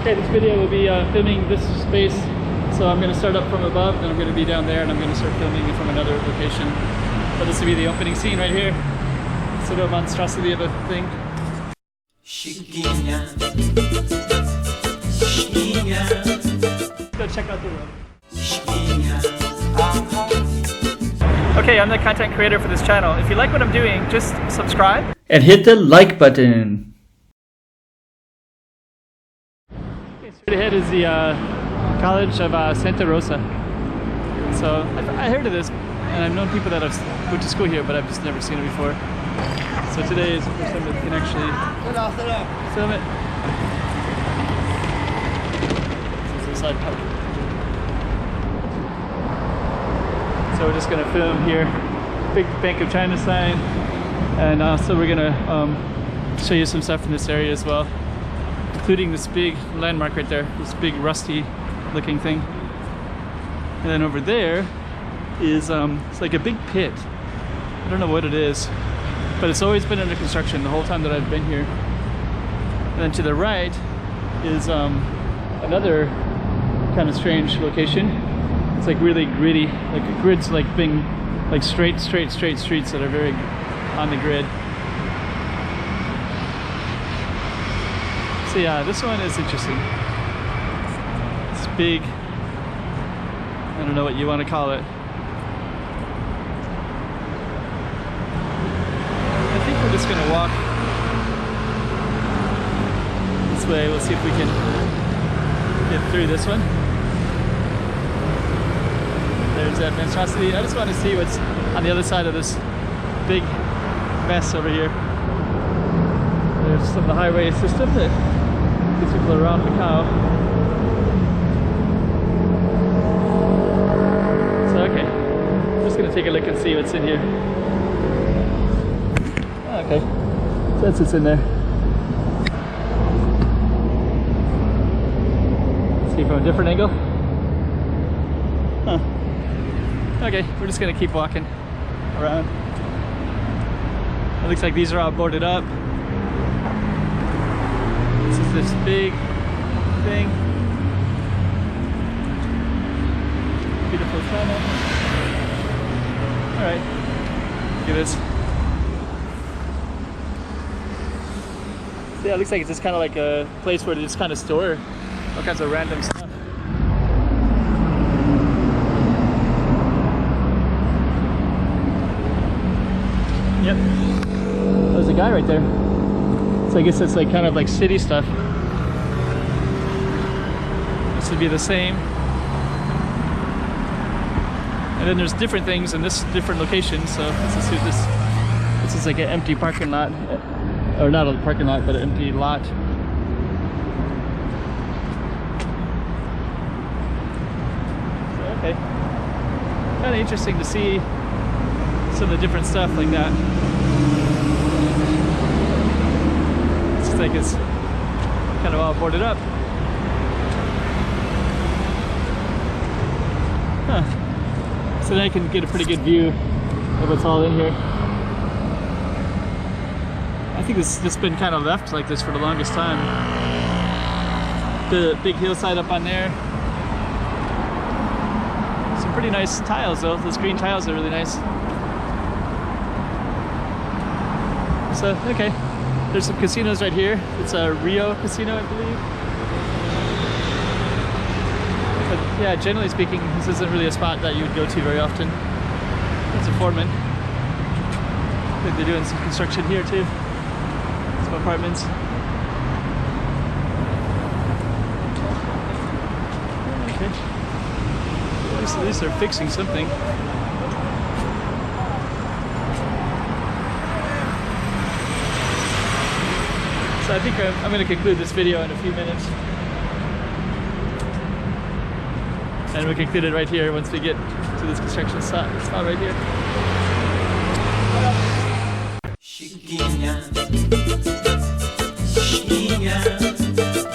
Okay, this video will be filming this space. So I'm going to start up from above, and I'm going to be down there, and I'm going to start filming it from another location. But this will be the opening scene right here. Sort of a monstrosity of a thing. Let's go check out the room. Okay, I'm the content creator for this channel. If you like what I'm doing, just subscribe and hit the like button. Okay, straight ahead is the College of Santa Rosa. So I heard of this, and I've known people that have went to school here, but I've just never seen it before. So today is the first time that we can actually film it. This is the side park. So we're just going to film here, big Bank of China sign, and also we're going to show you some stuff in this area as well, including this big landmark right there, this big rusty looking thing. And then over there is it's like a big pit. I don't know what it is, but it's always been under construction the whole time that I've been here. And then to the right is another kind of strange location. It's like really gritty, like a grid's like being like straight streets that are very on the grid. So yeah, this one is interesting. It's big. I don't know what you want to call it. I think we're just gonna walk this way. We'll see if we can get through this one. There's that monstrosity. I just want to see what's on the other side of this big mess over here. There's some of the highway system that gets people around Macau. So okay, I'm just gonna take a look and see what's in here. Okay, so that's what's in there. Let's see from a different angle. Huh. Okay, we're just gonna keep walking around. It looks like these are all boarded up. This is this big thing. Beautiful tunnel. Alright, look at this. So yeah, it looks like it's just kind of like a place where they just kind of store all kinds of random stuff. Yep, there's a guy right there. So I guess it's like kind of like city stuff. This would be the same. And then there's different things in this different location. So let's just see what this is like an empty parking lot. Or not a parking lot, but an empty lot. So, okay. Kind of interesting to see some of the different stuff like that. It's just like it's kind of all boarded up. Huh. So then I can get a pretty good view of what's all in here. I think this has just been kind of left like this for the longest time. The big hillside up on there. Some pretty nice tiles though. Those green tiles are really nice. So, okay, there's some casinos right here. It's a Rio casino, I believe. But yeah, generally speaking, this isn't really a spot that you would go to very often. It's a Foreman. I think they're doing some construction here too. Some apartments. Okay. At least they're fixing something. So I think I'm going to conclude this video in a few minutes. And we'll conclude it right here once we get to this construction spot right here. Chiquinha, chiquinha.